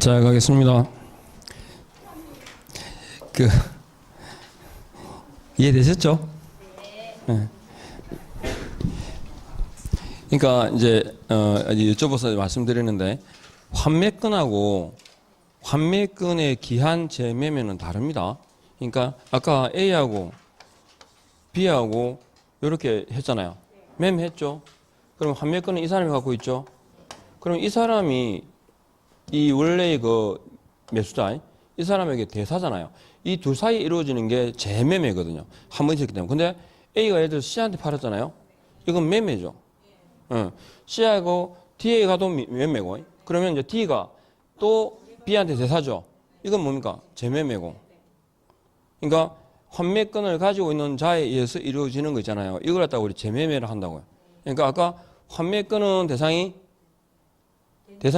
자, 가겠습니다. 이해되셨죠? 네. 그러니까 이제 여쭤봐서 말씀드리는데 환매권하고 환매권의 기한 재매매는 다릅니다. 그러니까 아까 A하고 B하고 이렇게 했잖아요. 매매했죠. 그럼 환매권은 이 사람이 갖고 있죠. 그럼 이 사람이 이 원래의 그 매수자, 이 사람에게 대사잖아요. 이 둘 사이에 이루어지는 게 재매매거든요. 한 번 있었기 때문에. 근데 A가 예를 들어서 C한테 팔았잖아요. 이건 매매죠. C하고 D에 가도 매매고. 그러면 이제 D가 또 B한테 대사죠. 이건 뭡니까? 재매매고. 그러니까 환매권을 가지고 있는 자에 의해서 이루어지는 거 있잖아요. 이걸 갖다가 우리 재매매를 한다고요. 그러니까 아까 환매권은 대상이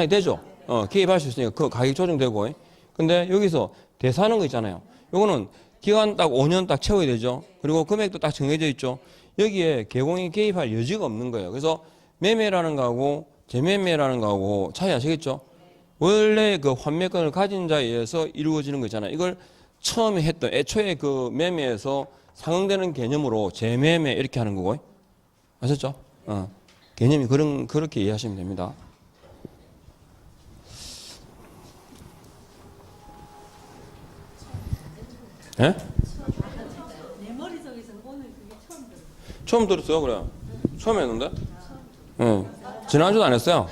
되죠. 개입할 수 있으니까 그 가격 조정되고. 근데 여기서 대사하는 거 있잖아요. 요거는 기간 딱 5년 딱 채워야 되죠. 그리고 금액도 딱 정해져 있죠. 여기에 개공이 개입할 여지가 없는 거예요. 그래서 매매라는 거하고 재매매라는 거하고 차이 아시겠죠? 원래 그 환매권을 가진 자에 의해서 이루어지는 거 있잖아요. 이걸 처음에 했던 애초에 그 매매에서 상응되는 개념으로 재매매 이렇게 하는 거고. 아셨죠? 개념이 그렇게 이해하시면 됩니다. 예? 내 머릿속에서는 오늘 그게 처음 들었어요. 처음 들었어요, 그래. 처음 했는데? 응. 지난주도 안 했어요.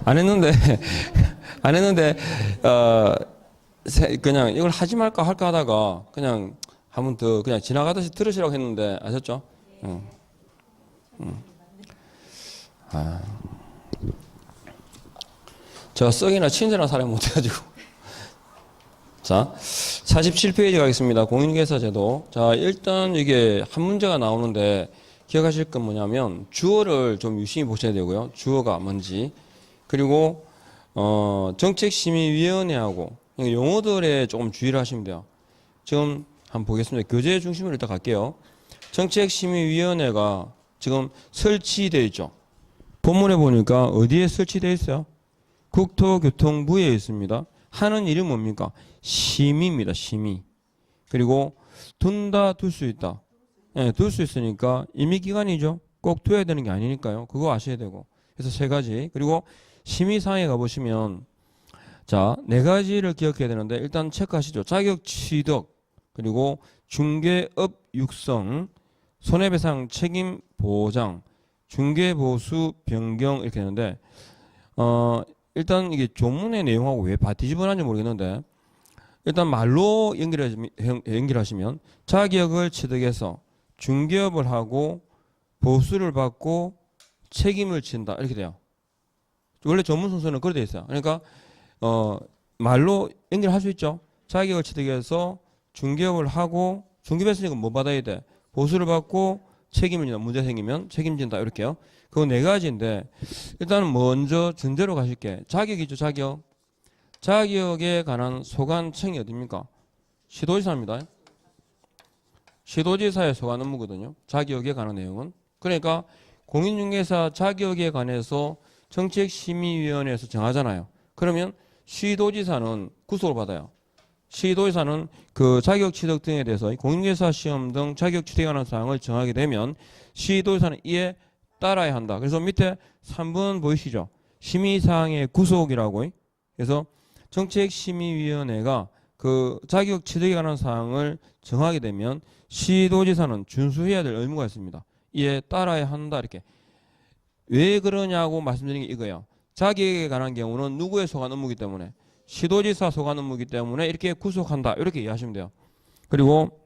안 했는데, 그냥 이걸 하지 말까 할까 하다가 그냥 한번 더 그냥 지나가듯이 들으시라고 했는데, 아셨죠? 응. 제가 썩이나 친절한 사람이 못해가지고. 자, 47페이지 가겠습니다. 공인중개사 제도. 자, 일단 이게 한 문제가 나오는데 기억하실 건 뭐냐면 주어를 좀 유심히 보셔야 되고요. 주어가 뭔지. 그리고 정책심의위원회하고 용어들에 조금 주의를 하시면 돼요. 지금 한번 보겠습니다. 교재 중심으로 일단 갈게요. 정책심의위원회가 지금 설치되어 있죠. 본문에 보니까 어디에 설치되어 있어요? 국토교통부에 있습니다. 하는 일은 뭡니까? 심의입니다. 심의. 그리고 둔다, 둘 수 있다. 예, 둘 수 있으니까 임의기관이죠. 꼭 둬야 되는 게 아니니까요. 그거 아셔야 되고. 그래서 세 가지. 그리고 심의사항에 가보시면 자, 네 가지를 기억해야 되는데 일단 체크하시죠. 자격 취득, 그리고 중개업 육성, 손해배상 책임 보장, 중개보수 변경 이렇게 되는데 일단 이게 조문의 내용하고 왜 뒤집어놨는지 모르겠는데 일단 말로 연결하시면 자격을 취득해서 중개업을 하고 보수를 받고 책임을 진다 이렇게 돼요. 원래 전문 순서는 그렇게 돼 있어요. 그러니까 말로 연결할 수 있죠. 자격을 취득해서 중개업을 하고 중개업했으니까 뭐 받아야 돼? 보수를 받고 책임을 진다. 문제 생기면 책임진다 이렇게요. 그거 네 가지인데 일단은 먼저 전제로 가실게. 자격이죠. 자격. 자격에 관한 소관청이 어디입니까? 시도지사입니다. 시도지사의 소관 업무거든요. 자격에 관한 내용은. 그러니까 공인중개사 자격에 관해서 정책심의위원회에서 정하잖아요. 그러면 시도지사는 구속을 받아요. 시도지사는 그 자격 취득 등에 대해서 공인중개사 시험 등 자격 취득에 관한 사항을 정하게 되면 시도지사는 이에 따라야 한다. 그래서 밑에 3번 보이시죠? 심의사항의 구속이라고. 그래서 정책심의위원회가 그 자격 취득에 관한 사항을 정하게 되면 시도지사는 준수해야 될 의무가 있습니다. 이에 따라야 한다. 이렇게. 왜 그러냐고 말씀드린 게 이거예요. 자격에 관한 경우는 누구의 소관 업무이기 때문에 시도지사 소관 업무이기 때문에 이렇게 구속한다. 이렇게 이해하시면 돼요. 그리고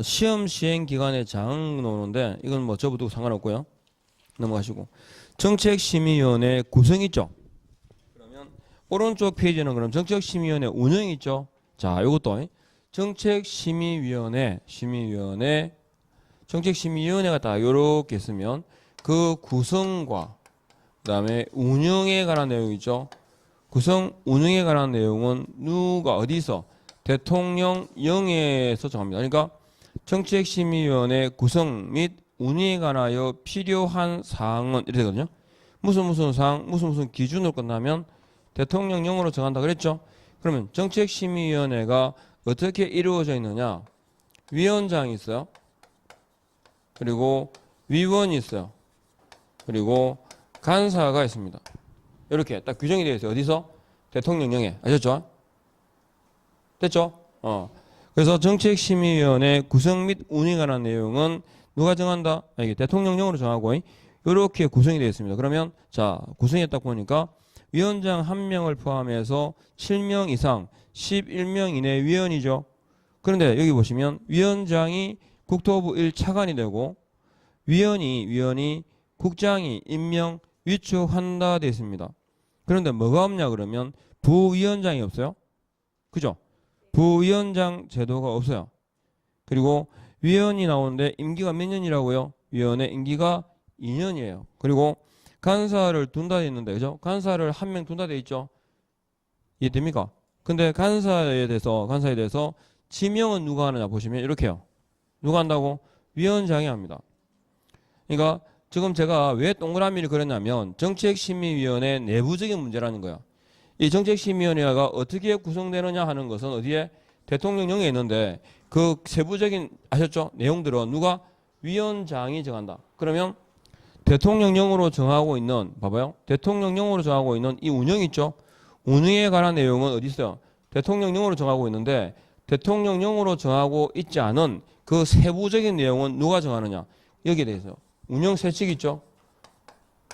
시험 시행 기간에 장 나오는데 이건 뭐 저부터 상관없고요. 넘어가시고 정책심의위원회 구성이 있죠. 그러면 오른쪽 페이지는 그럼 정책심의위원회 운영이 있죠. 자, 이것도 정책심의위원회 정책심의위원회가 딱 이렇게 있으면 그 구성과 그다음에 운영에 관한 내용이 있죠. 구성 운영에 관한 내용은 누가 어디서 대통령령에서 정합니다. 그러니까 정책심의위원회 구성 및 운영에 관하여 필요한 사항은 이렇게 되거든요. 무슨 사항, 무슨 기준으로 끝나면 대통령령으로 정한다 그랬죠? 그러면 정책심의위원회가 어떻게 이루어져 있느냐? 위원장이 있어요. 그리고 위원이 있어요. 그리고 간사가 있습니다. 이렇게 딱 규정이 되어 있어요. 어디서? 대통령령에. 아셨죠? 됐죠? 그래서 정책심의위원회 구성 및 운영에 관한 내용은 누가 정한다? 이게 대통령령으로 정하고 이렇게 구성이 되어 있습니다. 그러면 자 구성에 딱 보니까 위원장 1명을 포함해서 7명 이상 11명 이내 위원이죠. 그런데 여기 보시면 위원장이 국토부 1차관이 되고 위원이 국장이 임명 위촉한다 되어 있습니다. 그런데 뭐가 없냐 그러면 부위원장이 없어요. 그죠? 부위원장 제도가 없어요. 그리고 위원이 나오는데 임기가 몇 년이라고요? 위원의 임기가 2년이에요. 그리고 간사를 둔다 돼 있는데 그죠? 간사를 1명 둔다 돼 있죠. 이해됩니까? 근데 간사에 대해서 지명은 누가 하느냐 보시면 이렇게요. 누가 한다고? 위원장이 합니다. 그러니까 지금 제가 왜 동그라미를 그렸냐면 정책심의위원회 내부적인 문제라는 거야. 이 정책심의위원회가 어떻게 구성되느냐 하는 것은 어디에? 대통령령에 있는데 그 세부적인 아셨죠? 내용들은 누가? 위원장이 정한다. 그러면 대통령령으로 정하고 있는 봐봐요. 대통령령으로 정하고 있는 이 운영 있죠? 운영에 관한 내용은 어디 있어요? 대통령령으로 정하고 있는데 대통령령으로 정하고 있지 않은 그 세부적인 내용은 누가 정하느냐? 여기에 대해서 운영 세칙 있죠?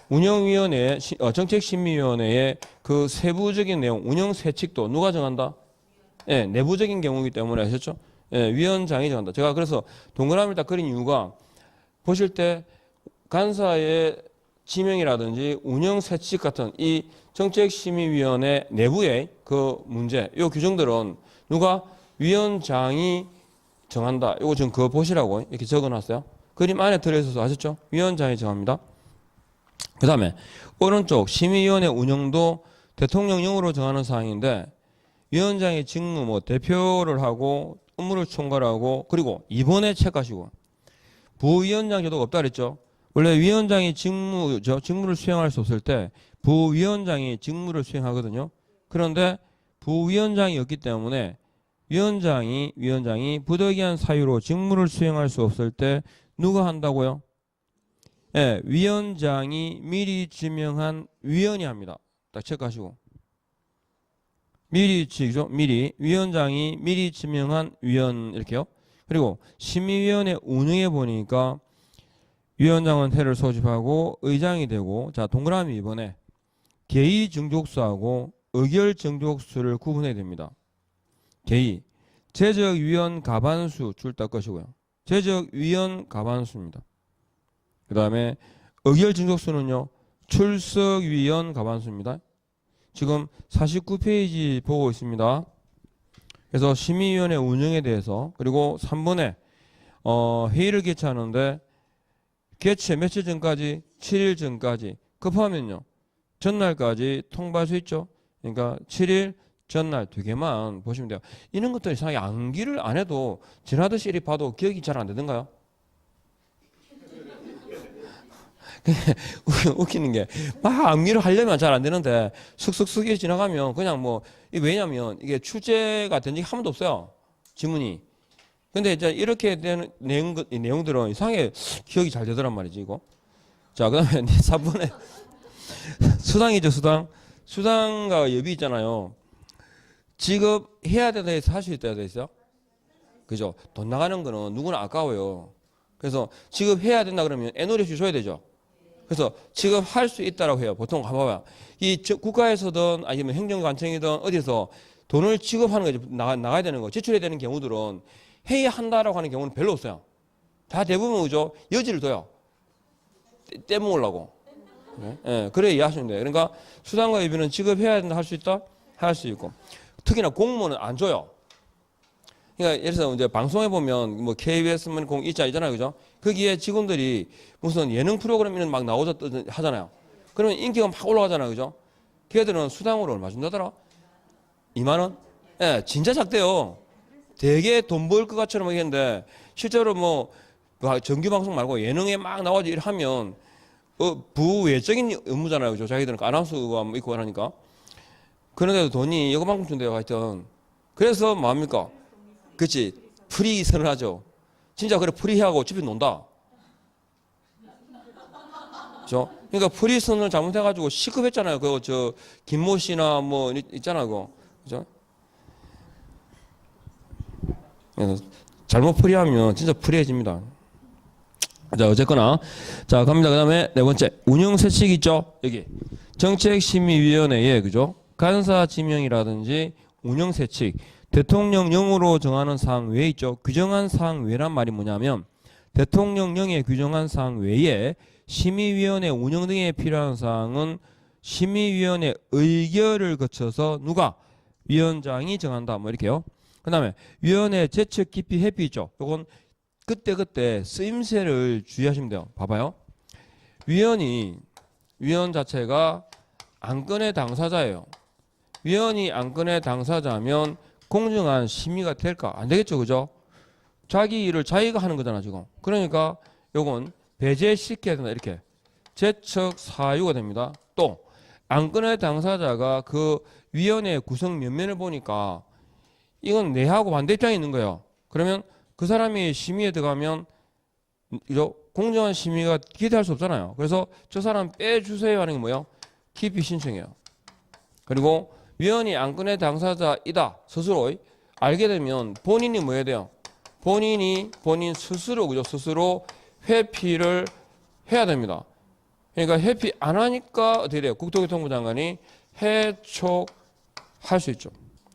운영위원회, 정책심의위원회의 그 세부적인 내용, 운영 세칙도 누가 정한다? 예, 내부적인 경우이기 때문에 아셨죠? 예, 위원장이 정한다. 제가 그래서 동그라미를 딱 그린 이유가 보실 때 간사의 지명이라든지 운영 세칙 같은 이 정책심의위원회 내부의 그 문제, 이 규정들은 누가? 위원장이 정한다. 이거 지금 그거 보시라고 이렇게 적어놨어요. 그림 안에 들어있어서 아셨죠? 위원장이 정합니다. 그 다음에 오른쪽 심의위원회 운영도 대통령령으로 정하는 사항인데 위원장의 직무 뭐 대표를 하고 업무를 총괄하고 그리고 이번에 체크하시고 부위원장 제도가 없다 그랬죠. 원래 위원장이 직무를 수행할 수 없을 때 부위원장이 직무를 수행하거든요. 그런데 부위원장이 없기 때문에 위원장이 부득이한 사유로 직무를 수행할 수 없을 때 누가 한다고요? 예, 위원장이 미리 지명한 위원이 합니다. 딱 체크하시고. 위원장이 미리 지명한 위원 이렇게요. 그리고 심의위원회 운영해 보니까 위원장은 회를 소집하고 의장이 되고 자 동그라미 이번에 개의 정족수하고 의결 정족수를 구분해야 됩니다. 개의 재적위원 가반수 줄 딱 것이고요. 재적위원 가반수입니다. 그 다음에 의결 정족수는요. 출석위원 가반수입니다. 지금 49페이지 보고 있습니다. 그래서 심의위원회 운영에 대해서 그리고 3번에 회의를 개최하는데 개최 며칠 전까지 7일 전까지 급하면요. 전날까지 통보할 수 있죠. 그러니까 7일 전날 두 개만 보시면 돼요. 이런 것들 이상하게 암기를 안 해도 지나듯이 이렇게 봐도 기억이 잘 안 되던가요? 웃기는 게 막 암기를 하려면 잘 안 되는데 슥슥슥 지나가면 그냥 뭐 왜냐면 이게 출제가 된 적이 한 번도 없어요. 지문이. 근데 이제 이렇게 되는 내용들은 이상하게 기억이 잘 되더란 말이지 이거. 자 그다음에 4번에 수당이죠 수당. 수당과 예비 있잖아요. 지급해야 되다 해서 할 수 있다 돼 있어요. 그죠? 돈 나가는 거는 누구나 아까워요. 그래서 지급해야 된다 그러면 애누리수 줘야 되죠. 그래서 지급할 수 있다라고 해요. 보통 봐봐요. 이 국가에서든 아니면 행정관청이든 어디서 돈을 지급하는 거 나가야 되는 거, 지출해야 되는 경우들은 해야 한다라고 하는 경우는 별로 없어요. 다 대부분 그죠? 여지를 둬요. 떼먹으려고. 네, 그래 이해하시면 돼요. 그러니까 수당과 예비는 지급해야 된다 할 수 있다? 할 수 있고. 특히나 공무원은 안 줘요. 그러니까 예를 들어서 이제 방송에 보면 뭐 KBS면 공 있잖아요, 그죠? 거기에 직원들이 무슨 예능 프로그램 이런 막 나오자 하잖아요. 그러면 인기가 막 올라가잖아요, 그죠? 걔들은 수당으로 얼마 준다더라? 2만 원? 예, 진짜 작대요. 되게 돈 벌 것 같처럼 하겠는데 실제로 뭐 정규 방송 말고 예능에 막 나와서 일하면 부외적인 업무잖아요. 그죠? 자기들은 아나운서가 뭐 있고 하니까. 그런데도 돈이 이거만큼 준대요. 하여튼. 그래서 뭡니까? 그치. 프리 선언하죠. 진짜 그래 프리하고 집에 논다. 그죠? 그러니까 프리 선언을 잘못해가지고 시급했잖아요. 그거 저 김모 씨나 뭐 있잖아 그거. 그죠? 잘못 프리하면 진짜 프리해집니다. 자, 어쨌거나. 자, 갑니다. 그 다음에 네 번째. 운영세칙 있죠? 여기. 정책심의위원회에, 그죠? 간사 지명이라든지 운영세칙. 대통령령으로 정하는 사항 외에 있죠? 규정한 사항 외란 말이 뭐냐면, 대통령령에 규정한 사항 외에 심의위원회 운영 등에 필요한 사항은 심의위원회 의결을 거쳐서 누가? 위원장이 정한다. 뭐 이렇게요. 그 다음에 위원회 제척 깊이 회피 있죠? 요건 그때 쓰임새를 주의하시면 돼요. 봐봐요. 위원 자체가 안건의 당사자예요. 위원이 안건의 당사자면 공정한 심의가 될까? 안 되겠죠. 그죠? 자기 일을 자기가 하는 거잖아, 지금. 그러니까 요건 배제시켜야 된다. 이렇게. 제척 사유가 됩니다. 또 안건의 당사자가 그 위원회 구성 면면을 보니까 이건 내하고 반대 입장이 있는 거예요. 그러면 그 사람이 심의에 들어가면 공정한 심의가 기대할 수 없잖아요. 그래서 저 사람 빼주세요 하는 게 뭐예요? 기피 신청이에요. 그리고 위원이 안건의 당사자이다 스스로 알게 되면 본인이 뭐 해야 돼요? 본인 스스로 그죠? 스스로 회피를 해야 됩니다. 그러니까 회피 안 하니까 어떻게 돼요? 국토교통부 장관이 해촉할 수 있죠.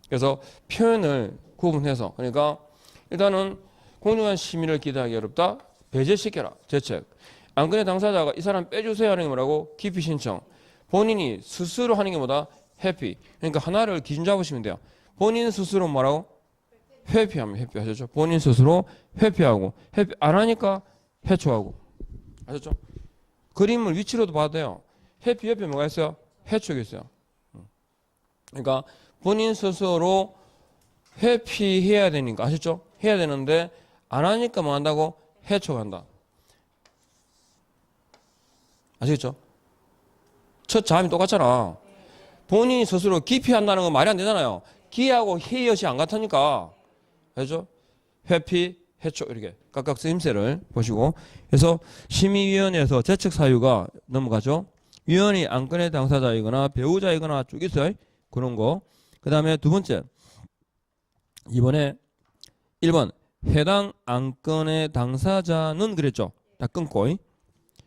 그래서 표현을 구분해서 그러니까 일단은 공정한 심의를 기대하기 어렵다. 배제시켜라. 제책. 안건의 당사자가 이 사람 빼주세요 하는 게 뭐라고? 기피 신청. 본인이 스스로 하는 게 뭐다? 회피. 그러니까 하나를 기준 잡으시면 돼요. 본인 스스로 뭐라고? 회피하면 회피하셨죠. 본인 스스로 회피하고 회피 안 하니까 해촉하고. 아셨죠? 그림을 위치로도 봐도 돼요. 회피 옆에 뭐가 있어요? 해촉이 있어요. 그러니까 본인 스스로 회피해야 되니까 아셨죠? 해야 되는데 안 하니까 뭐 한다고? 해촉한다. 아시겠죠? 첫 자음이 똑같잖아. 본인이 스스로 기피한다는 건 말이 안 되잖아요. 기하고 해엇이 안 같으니까. 알죠? 회피, 해촉 이렇게 각각 쓰임새를 보시고 그래서 심의위원회에서 제척 사유가 넘어가죠. 위원이 안건의 당사자이거나 배우자이거나 쭉 있어요. 그런 거. 그 다음에 두 번째 이번에 1번 해당 안건의 당사자는 그랬죠. 다 끊고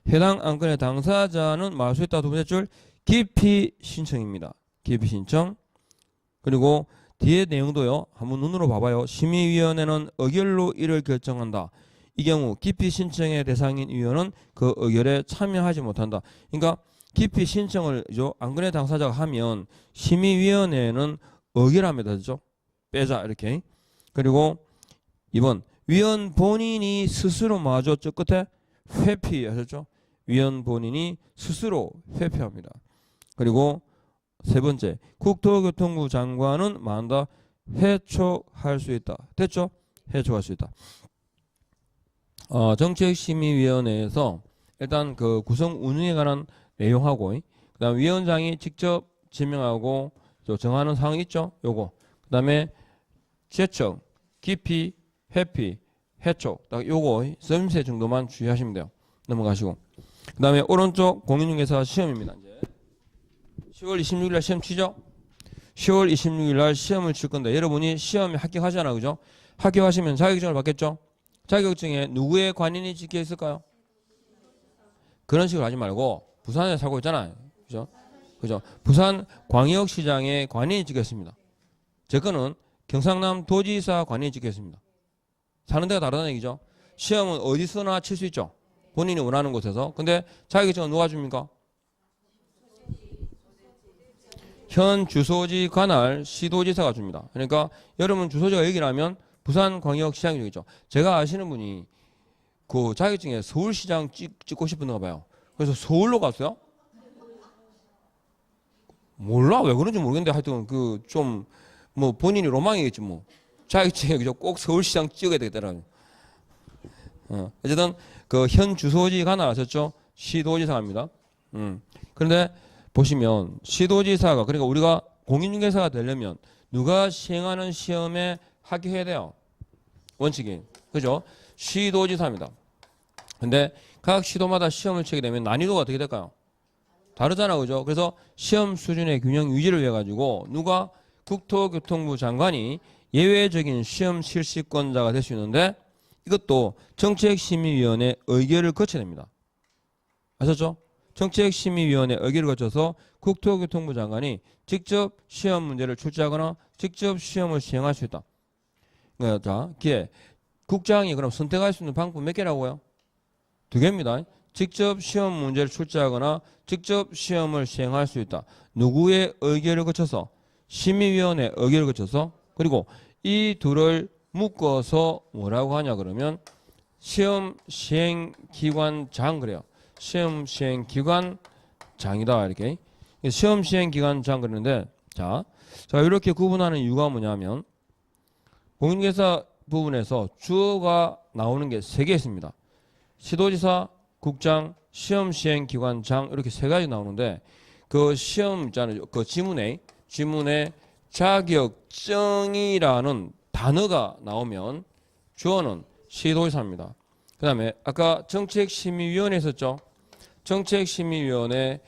해당 안건의 당사자는 말할 수 있다. 두 번째 줄 기피 신청입니다. 기피 신청. 그리고 뒤에 내용도요. 한번 눈으로 봐봐요. 심의위원회는 의결로 이를 결정한다. 이 경우 기피 신청의 대상인 위원은 그 의결에 참여하지 못한다. 그러니까 기피 신청을 안건의 당사자가 하면 심의위원회는 의결합니다. 그렇죠? 빼자 이렇게. 그리고 2번 위원 본인이 스스로 마저 저 끝에 회피하셨죠? 위원 본인이 스스로 회피합니다. 그리고 세 번째 국토교통부 장관은 만다 해촉할 수 있다. 됐죠? 해촉할 수 있다. 정책심의위원회에서 일단 그 구성 운영에 관한 내용하고 그다음 위원장이 직접 지명하고 정하는 사항이 있죠. 요거. 그다음에 제척, 기피, 회피, 해촉. 딱 요거 쓰임새 정도만 주의하시면 돼요. 넘어가시고. 그다음에 오른쪽 공인중개사 시험입니다. 이제 10월 26일 날 시험 치죠. 10월 26일 날 시험을 칠 건데 여러분이 시험에 합격하잖아요. 그죠? 합격하시면 자격증을 받겠죠. 자격증에 누구의 관인이 찍혀 있을까요? 그런 식으로 하지 말고 부산에 살고 있잖아요. 그죠? 그죠? 부산 광역시장의 관인이 찍혀 있습니다. 제 거는 경상남 도지사 관인이 찍혀 있습니다. 사는 데가 다르다는 얘기죠. 시험은 어디서나 칠 수 있죠. 본인이 원하는 곳에서. 근데 자격증은 누가 줍니까? 현 주소지 관할 시도지사가 줍니다. 그러니까 여러분 주소지가 여기라면 부산광역시장이 여기죠. 제가 아시는 분이 그 자격증에 서울시장 찍고 싶은가 봐요. 그래서 서울로 갔어요. 몰라 왜 그런지 모르겠는데 하여튼 그 좀 뭐 본인이 로망이겠지 뭐. 자격증에 꼭 서울시장 찍어야 되겠더라고요. 어쨌든 그 현 주소지 관할 아셨죠? 시도지사입니다. 그런데 보시면 시도지사가 그러니까 우리가 공인중개사가 되려면 누가 시행하는 시험에 합격해야 돼요. 원칙이. 그죠? 시도지사입니다. 근데 각 시도마다 시험을 치게 되면 난이도가 어떻게 될까요? 다르잖아. 그죠? 그래서 시험 수준의 균형 유지를 위해 가지고 누가 국토교통부 장관이 예외적인 시험 실시권자가 될 수 있는데 이것도 정책심의위원회 의결을 거쳐야 됩니다. 아셨죠? 정책심의위원회 의결을 거쳐서 국토교통부 장관이 직접 시험 문제를 출제하거나 직접 시험을 시행할 수 있다. 자, 기회. 국장이 그럼 선택할 수 있는 방법 몇 개라고요? 2개입니다. 직접 시험 문제를 출제하거나 직접 시험을 시행할 수 있다. 누구의 의결을 거쳐서? 심의위원회 의결을 거쳐서. 그리고 이 둘을 묶어서 뭐라고 하냐 그러면 시험 시행기관장 그래요. 시험 시행기관장이다 이렇게. 시험 시행기관장 그러는데 자 이렇게 구분하는 이유가 뭐냐면 공인중개사 부분에서 주어가 나오는 게 3개 있습니다. 시도지사, 국장, 시험 시행기관장 이렇게 3가지 나오는데 그 시험 있잖아요. 그 지문에 자격증이라는 단어가 나오면 주어는 시도지사입니다. 그 다음에 아까 정책심의위원회 있었죠. 정책심의위원회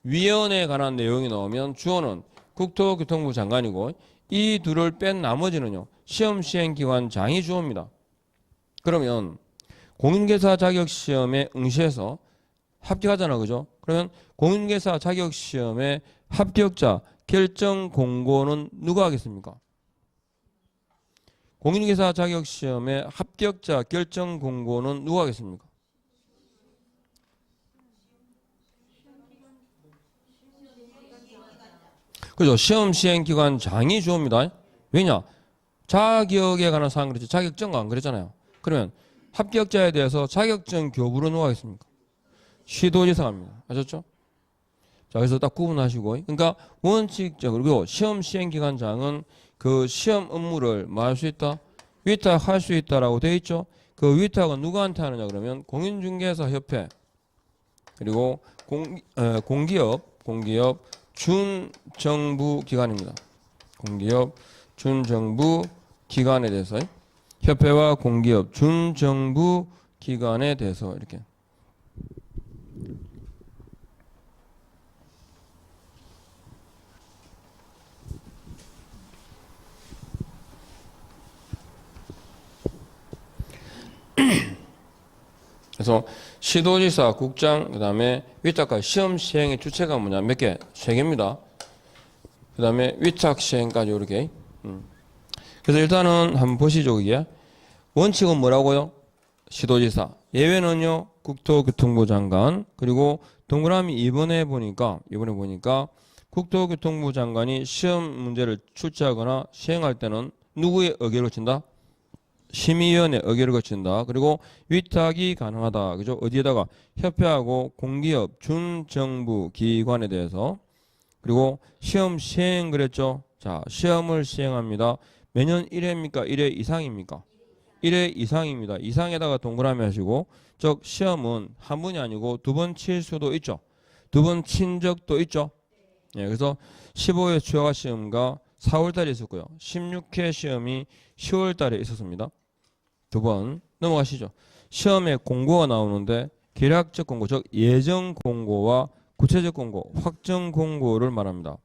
위원회에 관한 내용이 나오면 주어는 국토교통부 장관이고 이 둘을 뺀 나머지는요. 시험시행기관장이 주어입니다. 그러면 공인중개사 자격시험에 응시해서 합격하잖아. 그죠? 그러면 공인중개사 자격시험의 합격자 결정 공고는 누가 하겠습니까? 공인중개사 자격시험의 합격자 결정 공고는 누가 하겠습니까? 그죠? 시험시행기관장이 주어입니다. 왜냐? 자격에 관한 사항 그렇지 자격증과 안 그랬잖아요. 그러면 합격자에 대해서 자격증 교부로 누가 하겠습니까? 시도지사가 합니다. 아셨죠? 자, 그래서 딱 구분하시고. 그러니까 원칙적으로 시험 시행기관장은 그 시험 업무를 뭐 할 수 있다? 위탁할 수 있다라고 되어 있죠. 그 위탁은 누구한테 하느냐 그러면 공인중개사 협회 그리고 공기업 준정부 기관입니다. 공기업 준정부 기관에 대해서 협회와 공기업 준정부 기관에 대해서 이렇게 그래서 시도지사, 국장, 그 다음에 위탁과 시험 시행의 주체가 뭐냐 몇 개? 3개입니다. 그 다음에 위탁 시행까지 이렇게. 그래서 일단은 한번 보시죠. 이게 원칙은 뭐라고요? 시도지사. 예외는요 국토교통부 장관. 그리고 동그라미 2번에 보니까 국토교통부 장관이 시험 문제를 출제하거나 시행할 때는 누구의 의결을 거친다? 심의위원회 의결을 거친다. 그리고 위탁이 가능하다. 그죠? 어디에다가 협회하고 공기업 준정부 기관에 대해서. 그리고 시험 시행 그랬죠? 자, 시험을 시행합니다. 매년 1회입니까? 1회 이상입니까? 1회 이상입니다. 이상에다가 동그라미 하시고 즉 시험은 한 번이 아니고 2번 칠 수도 있죠. 2번 친 적도 있죠. 예, 그래서 15회 추가 시험과 4월달에 있었고요. 16회 시험이 10월달에 있었습니다. 2번 넘어가시죠. 시험에 공고가 나오는데 계략적 공고, 즉 예정 공고와 구체적 공고, 확정 공고를 말합니다.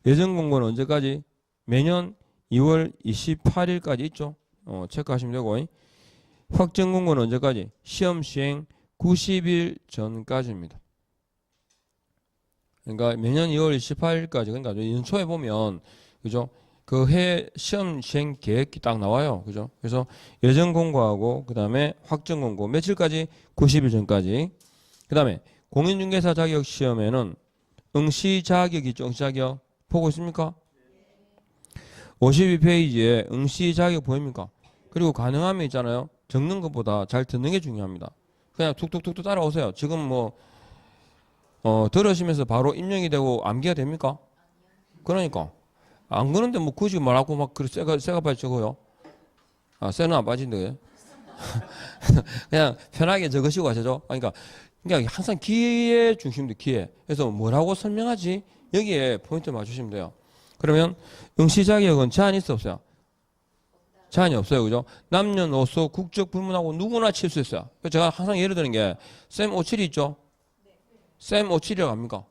예정 공고는 언제까지? 매년 2월 28일까지 있죠. 체크하시면 되고 확정 공고는 언제까지? 시험 시행 90일 전까지입니다. 그러니까 매년 2월 28일까지 그러니까 연초에 보면 그죠? 그 해 시험 시행 계획이 딱 나와요. 그죠? 그래서 예정 공고하고 그다음에 확정 공고 며칠까지? 90일 전까지. 그다음에 공인중개사 자격 시험에는 응시 자격이 있죠. 응시 자격 보고 있습니까? 52페이지에 응시 자격 보입니까? 그리고 가능하면 있잖아요. 적는 것보다 잘 듣는 게 중요합니다. 그냥 툭툭툭툭 따라오세요. 지금 뭐 들으시면서 바로 입력이 되고 암기가 됩니까? 그러니까 안 그런데 뭐 굳이 말하고 막 쇠가 빨리 적어요. 아, 쇠는 안 빠진대. 그냥 편하게 적으시고 하시죠. 그러니까 그러니까 항상 기회 중심도 기회. 그래서 뭐라고 설명하지? 여기에 포인트 맞추시면 돼요. 그러면 응시 자격은 제한이 있어 없어요? 제한이 없어요. 그죠? 남녀노소 국적 불문하고 누구나 칠 수 있어요. 그래서 제가 항상 예를 드는 게 쌤 57이 있죠? 쌤 57이라고 합니까?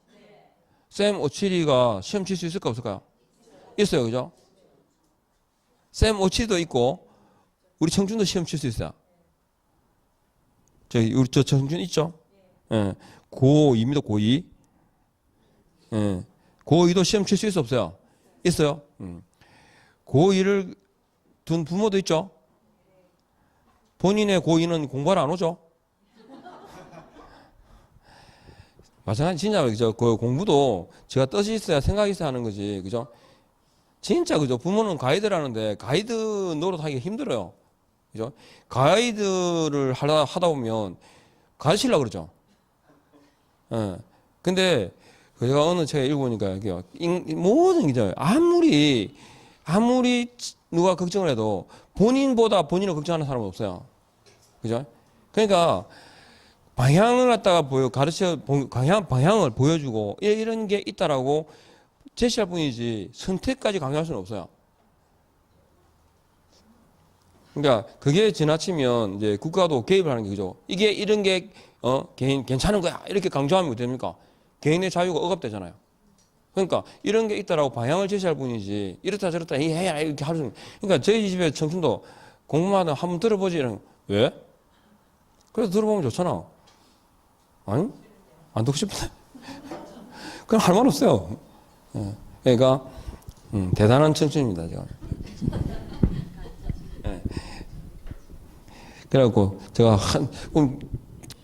쌤 57이가 시험 칠 수 있을까 없을까요? 있어요. 그죠? 쌤 57도 있고 우리 청준도 시험 칠 수 있어요. 우리 저 청준 있죠? 예. 고2입니다. 고2. 예. 고2도 시험 칠 수 있어 없어요? 있어요. 고2를 둔 부모도 있죠? 본인의 고2는 공부를 안 오죠? 마찬가지 진짜 그 공부도 제가 뜻이 있어야 생각이 있어야 하는 거지. 그죠? 진짜 그죠? 부모는 가이드를 하는데 가이드 노릇하기가 힘들어요. 그죠? 가이드를 하다 보면 가르치려고 그러죠. 예. 근데 제가 어느 책에 읽어보니까 모든 게 아무리 누가 걱정을 해도 본인보다 본인을 걱정하는 사람은 없어요. 그죠? 그러니까 방향을 갖다가 방향을 보여주고 이런 게 있다라고 제시할 뿐이지 선택까지 강요할 수는 없어요. 그러니까 그게 지나치면 이제 국가도 개입을 하는 게 그죠. 이게 이런 게 개인 괜찮은 거야 이렇게 강조하면 어떻게 됩니까? 개인의 자유가 억압되잖아요. 그러니까 이런 게 있다라고 방향을 제시할 뿐이지 이렇다 저렇다 해야 이렇게 할 수는. 그러니까 저희 집에 청춘도 공부만 하면 한번 들어보지 이런. 왜? 그래서 들어보면 좋잖아. 아니? 안 듣고 싶은데. 그럼 할 말 없어요. 그러니까 대단한 청춘입니다 제가. 그래갖고 제가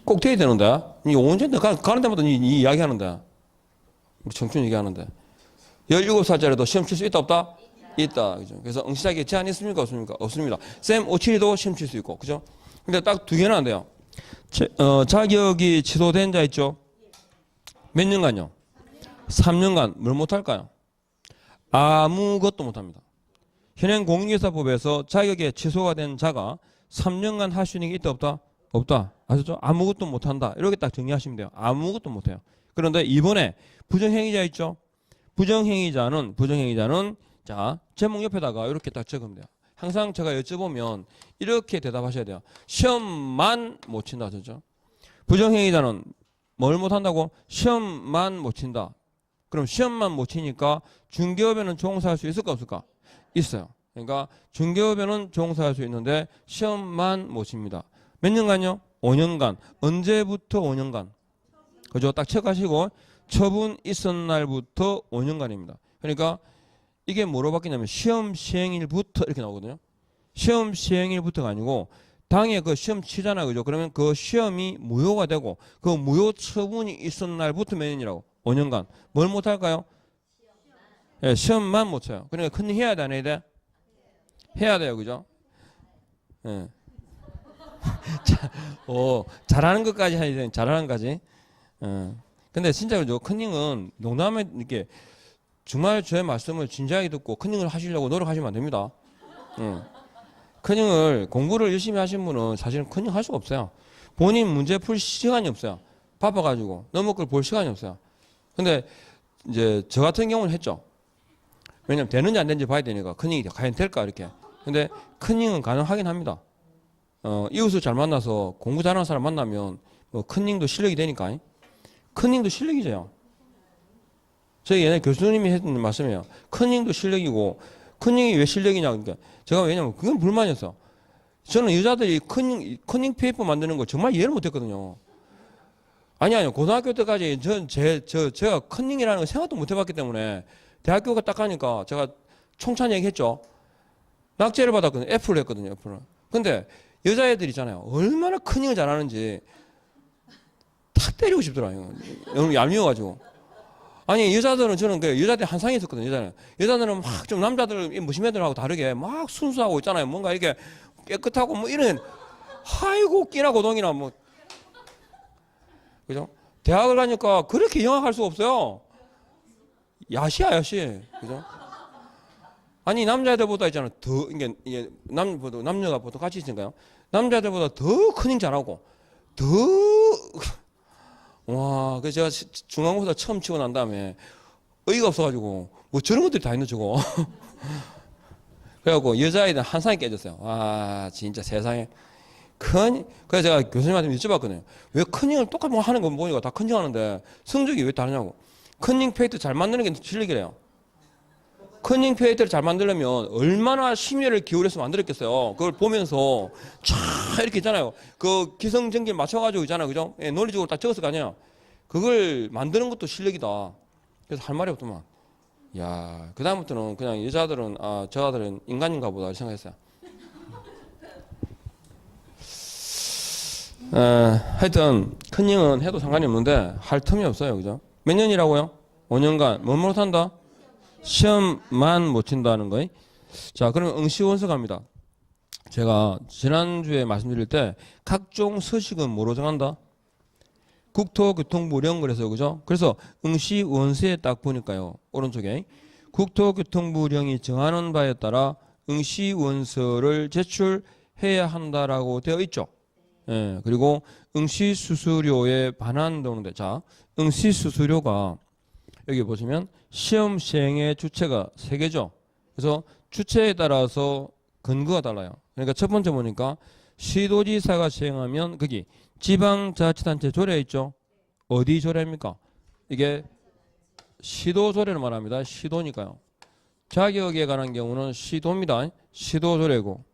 꼭 돼야 되는데 이 언제 가는 데마다 이 이야기 하는데 우리 청춘 얘기하는데 17살짜리도 시험 칠 수 있다 없다? 있다. 그죠? 그래서 응시자격에 제한이 있습니까 없습니까? 없습니다. 쌤 57이도 시험 칠 수 있고 그죠? 근데 딱 두 개는 안 돼요. 자격이 취소된 자 있죠? 몇 년간요? 3년간 뭘 못할까요? 아무것도 못합니다. 현행 공인중개사법에서 자격에 취소가 된 자가 3년간 할 수 있는 게 있다 없다? 없다. 아시죠? 아무것도 못한다. 이렇게 딱 정리하시면 돼요. 아무것도 못해요. 그런데 이번에 부정행위자 있죠? 부정행위자는 자 제목 옆에다가 이렇게 딱 적으면 돼요. 항상 제가 여쭤보면 이렇게 대답하셔야 돼요. 시험만 못 친다. 그죠? 부정행위자는 뭘 못한다고? 시험만 못 친다. 그럼 시험만 못 치니까 중개업에는 종사할 수 있을까 없을까? 있어요. 그러니까 중개업에는 종사할 수 있는데 시험만 못 칩니다. 몇 년간요? 5년간. 언제부터 5년간? 그죠? 딱 체크하시고 처분 있은 날부터 5년간입니다. 그러니까 이게 뭐로 바뀌냐면 시험 시행일부터 이렇게 나오거든요. 시험 시행일부터가 아니고 당에 그 시험 치잖아요. 그죠? 그러면 그 시험이 무효가 되고 그 무효 처분이 있은 날부터 몇 년이라고? 5년간. 뭘 못할까요? 예, 시험만 못 쳐요. 그러니까 큰 해야 돼, 안 해야 돼? 해야 돼요. 그죠? 예. 잘하는 것까지 해야 돼. 잘하는 것까지. 근데 진짜 그죠? 컨닝은 농담에 이렇게 정말 저의 말씀을 진지하게 듣고 컨닝을 하시려고 노력하시면 안 됩니다. 컨닝을 공부를 열심히 하신 분은 사실은 컨닝 할 수가 없어요. 본인 문제 풀 시간이 없어요. 바빠가지고 너무 걸 볼 시간이 없어요. 근데 이제 저 같은 경우는 했죠. 왜냐면 되는지 안 되는지 봐야 되니까 컨닝이 과연 될까 이렇게. 근데 컨닝은 가능하긴 합니다. 이웃을 잘 만나서 공부 잘하는 사람 만나면 뭐 컨닝도 실력이 되니까. 컨닝도 실력이죠. 저희 옛날 교수님이 했던 말씀이에요. 컨닝도 실력이고 컨닝이 왜 실력이냐. 그러니까 제가 왜냐면 그건 불만이었어. 저는 여자들이 컨닝 페이퍼 만드는 거 정말 이해를 못했거든요. 아니요. 고등학교 때까지 제가 컨닝이라는 거 생각도 못 해봤기 때문에 대학교가 딱 가니까 제가 총찬 얘기했죠. 낙제를 받았거든요. F를 했거든요. F를. 근데 여자애들 있잖아요. 얼마나 컨닝을 잘하는지 탁 때리고 싶더라고요. 너무 얄미워가지고. 아니 여자들은 저는 그 여자들 한상이 있었거든요. 여자들은 막 좀 남자들 무심 애들하고 다르게 막 순수하고 있잖아요. 뭔가 이렇게 깨끗하고 뭐 이런 아이고 끼나 고동이나 뭐 그죠? 대학을 가니까 그렇게 영악할 수가 없어요. 야시야 야시. 그죠? 아니 남자들보다 있잖아 더 이게 남녀가 보통 같이 있으니까요. 남자들보다 더 컨닝 잘하고 더 와, 그 제가 중간고사 처음 치고 난 다음에 어이가 없어가지고 뭐 저런 것들이 다 있는 저거. 그래갖고 여자아이들 한 상이 깨졌어요. 와, 진짜 세상에. 그래서 제가 교수님한테 여쭤봤거든요. 왜 커닝을 똑같이 뭐 하는 거 보니까 다 커닝 하는데 성적이 왜 다르냐고. 커닝 페이트 잘 만드는 게 실력이래요. 커닝 페이트를 잘 만들려면 얼마나 심혈을 기울여서 만들었겠어요. 그걸 보면서 촤 이렇게 있잖아요. 그 기성전기를 맞춰가지고 있잖아요. 그죠? 예, 논리적으로 딱 적었을 거 아니에요. 그걸 만드는 것도 실력이다. 그래서 할 말이 없더만. 야, 그다음부터는 그냥 여자들은, 아, 저 아들은 인간인가 보다 생각했어요. 하여튼 커닝은 해도 상관이 없는데 할 틈이 없어요. 그죠? 몇 년이라고요? 5년간 뭐 못한다? 시험만 못 친다는 거예요. 자, 그럼 응시원서 갑니다. 제가 지난주에 말씀드릴 때 각종 서식은 뭐로 정한다? 국토교통부령 그래서 그죠? 그래서 응시원서에 딱 보니까요. 오른쪽에 국토교통부령이 정하는 바에 따라 응시원서를 제출해야 한다라고 되어 있죠. 예, 그리고 응시수수료에 반환되는데, 자, 응시수수료가 여기 보시면 시험 시행의 주체가 세 개죠. 그래서 주체에 따라서 근거가 달라요. 그러니까 첫 번째 보니까 시도지사가 시행하면 거기 지방자치단체 조례 있죠. 어디 조례입니까? 이게 시도 조례를 말합니다. 시도니까요. 자격에 관한 경우는 시도입니다. 시도 조례고.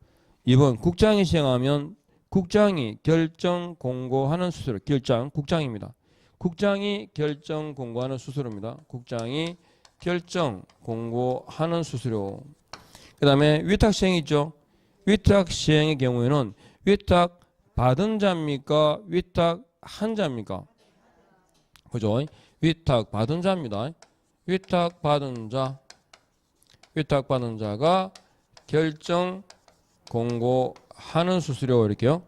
2번 국장이 시행하면 국장이 결정 공고하는 수수료. 국장입니다. 국장이 결정 공고하는 수수료입니다. 국장이 결정 공고하는 수수료. 그 다음에 위탁 시행 있죠. 위탁 시행의 경우에는 위탁 받은 자입니까? 위탁 한 자입니까? 그죠? 위탁 받은 자입니다. 위탁 받은 자. 위탁 받은 자가 결정 공고하는 수수료 이렇게요.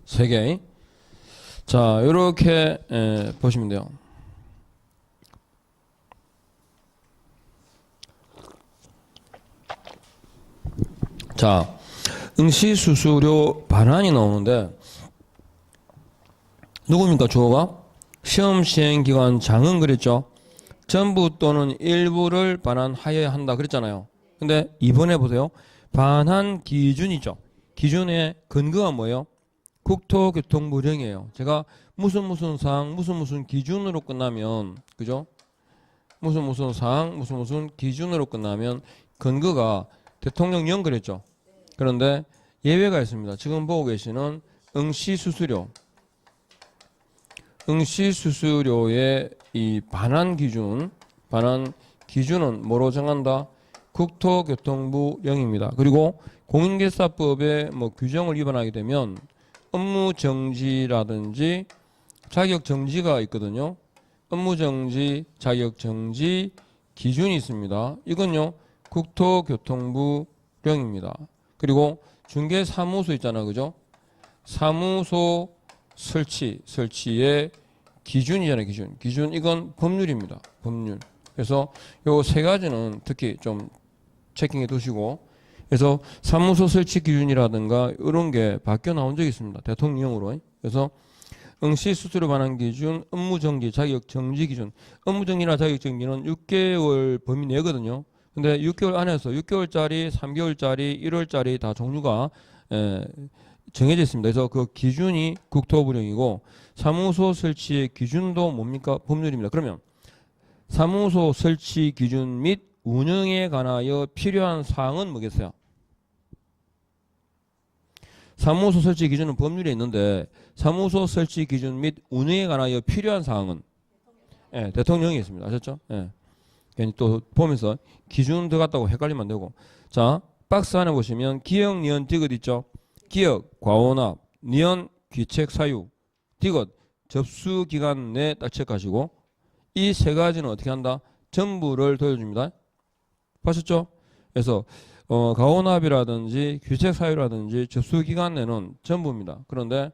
세 개. 자, 이렇게 보시면 돼요. 자, 응시수수료 반환이 나오는데 누굽니까 주어가? 시험 시행기관 장은 그랬죠. 전부 또는 일부를 반환하여야 한다 그랬잖아요. 근데 이번에 보세요. 반환 기준이죠. 기준의 근거가 뭐예요? 국토교통부령이에요. 제가 무슨 사항 무슨 기준으로 끝나면 그죠? 무슨 사항 무슨 기준으로 끝나면 근거가 대통령령 그랬죠. 그런데 예외가 있습니다. 지금 보고 계시는 응시수수료. 응시수수료의 이 반환 기준은 뭐로 정한다? 국토교통부령입니다. 그리고 공인계사법의 뭐 규정을 위반하게 되면 업무정지라든지 자격정지가 있거든요. 업무정지, 자격정지 기준이 있습니다. 이건요 국토교통부령입니다. 그리고 중개사무소 있잖아요. 그죠? 사무소 설치의 기준이잖아요. 기준 이건 법률입니다. 법률. 그래서 요 세 가지는 특히 좀 체킹해 두시고, 그래서 사무소 설치 기준이라든가 이런 게 바뀌어 나온 적이 있습니다. 대통령령으로. 그래서 응시수수료 반환 기준, 업무정지, 자격정지 기준. 업무정지나 자격정지는 6개월 범위 내거든요. 근데 6개월 안에서 6개월짜리, 3개월짜리, 1월짜리 다 종류가 정해져 있습니다. 그래서 그 기준이 국토부령이고 사무소 설치의 기준도 뭡니까? 법률입니다. 그러면 사무소 설치 기준 및 운영에 관하여 필요한 사항은 뭐겠어요? 사무소 설치 기준은 법률에 있는데 사무소 설치 기준 및 운영에 관하여 필요한 사항은 대통령이 있습니다. 아셨죠? 괜히 또 보면서 기준 들어갔다고 헷갈리면 안 되고. 자, 박스 안에 보시면 기역, 니은, 디귿 있죠? 기역, 과오납, 니은, 귀책, 사유, 디귿, 접수 기간 내 딱 체크하시고 이 세 가지는 어떻게 한다? 전부를 돌려줍니다. 보셨죠? 그래서 가오납이라든지 귀책 사유라든지 접수 기간 내는 전부입니다. 그런데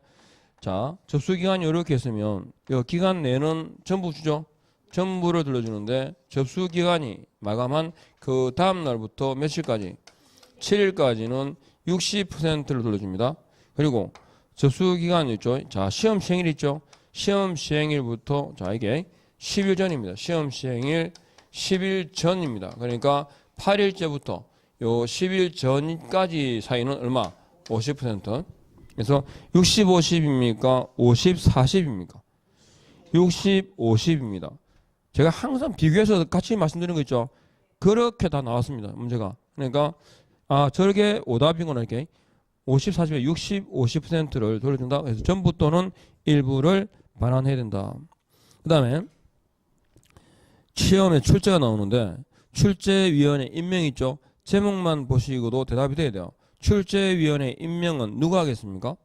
자, 접수 기간이 이렇게 있으면 이 기간 내는 전부 주죠. 전부를 들려주는데 접수 기간이 마감한 그 다음 날부터 며칠까지? 7일까지는 60%를 돌려줍니다. 그리고 접수 기간 있죠. 자, 시험 시행일 있죠. 시험 시행일부터 자, 이게 10일 전입니다. 시험 시행일 10일 전입니다. 그러니까 8일째부터 요 10일 전까지 사이는 얼마? 50%. 그래서 60, 50입니까? 50, 40입니까? 60, 50입니다. 제가 항상 비교해서 같이 말씀드리는 거 있죠. 그렇게 다 나왔습니다. 문제가. 그러니까 저렇게 오답이거나 이렇게 50, 40에 60, 50%를 돌려준다. 그래서 전부 또는 일부를 반환해야 된다. 그 다음에 시험에 출제가 나오는데 출제위원회 임명 있죠. 제목만 보시고도 대답이 돼야 돼요. 출제위원회 임명은 누가 하겠습니까?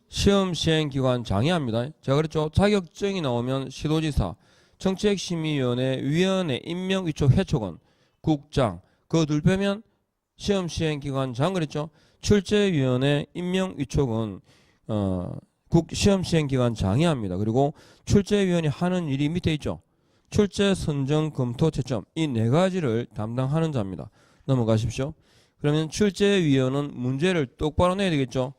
시험 시행기관 장애합니다. 제가 그랬죠. 자격증이 나오면 시도지사, 정책심의위원회 위원회 임명 위촉 해촉은 국장, 그거 둘 빼면 시험 시행기관 장 그랬죠. 출제위원회 임명 위촉은 시험 시행기관 장애합니다. 그리고 출제위원회 하는 일이 밑에 있죠. 출제 선정 검토 채점 이 네 가지를 담당하는 자입니다. 넘어가십시오. 그러면 출제위원은 문제를 똑바로 내야 되겠죠.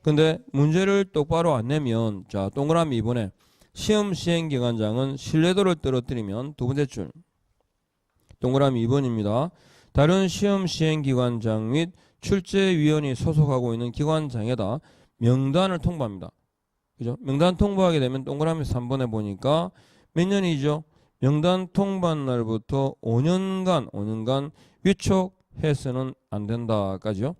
근데 문제를 똑바로 안 내면 자 동그라미 이번에 시험 시행기관장은 신뢰도를 떨어뜨리면 두 번째 줄 동그라미 2번입니다. 다른 시험 시행기관장 및 출제위원이 소속하고 있는 기관장에다 명단을 통보합니다. 그죠? 명단 통보하게 되면 동그라미 3번에 보니까 몇 년이죠? 명단 통보한 날부터 5년간 위촉해서는 안 된다까지요.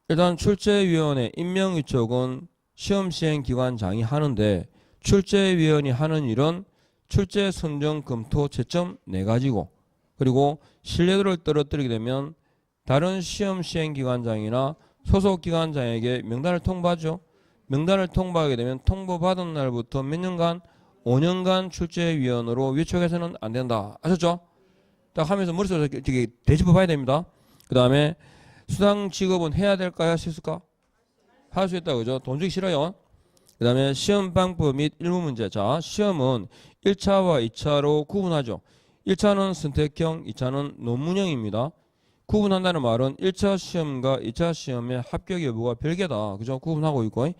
일단 출제위원회 임명위촉은 시험시행기관장이 하는데 출제위원이 하는 일은 출제 선정 검토 채점 4가지고 그리고 신뢰도를 떨어뜨리게 되면 다른 시험시행기관장이나 소속기관장에게 명단을 통보하죠. 명단을 통보하게 되면 통보받은 날부터 몇 년간 5년간 출제위원으로 위촉해서는 안 된다. 아셨죠? 딱 하면서 머릿속에 되게 되짚어 봐야 됩니다. 그 다음에 수당 지급은 해야 될까요? 할 수 있을까? 할 수 있다. 그죠? 돈 주기 싫어요. 그 다음에 시험 방법 및 일부 문제. 자, 시험은 1차와 2차로 구분하죠. 1차는 선택형, 2차는 논문형입니다. 구분한다는 말은 1차 시험과 2차 시험의 합격 여부가 별개다. 그죠? 구분하고 있고.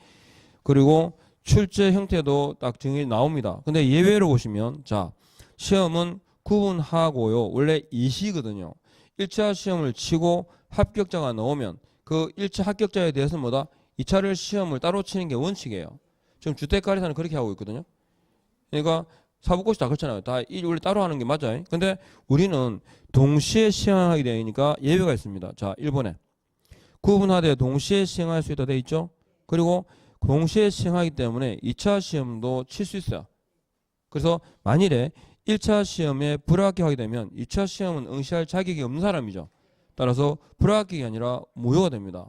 그리고 출제 형태도 딱 정해 나옵니다. 근데 예외로 보시면 자, 시험은 구분하고요. 원래 이시거든요. 1차 시험을 치고 합격자가 나오면 그 1차 합격자에 대해서 뭐다? 2차를 시험을 따로 치는 게 원칙이에요. 지금 주택관리사는 그렇게 하고 있거든요. 그러니까 사법고시 다 그렇잖아요. 다 원래 따로 하는 게 맞아요. 근데 우리는 동시에 시행하게 되니까 예외가 있습니다. 자, 1번에 구분하되 동시에 시행할 수 있다 돼 있죠. 그리고 동시에 시행하기 때문에 2차 시험도 칠 수 있어요. 그래서 만일에 1차 시험에 불합격하게 되면 2차 시험은 응시할 자격이 없는 사람이죠. 따라서 불합격이 아니라 무효가 됩니다.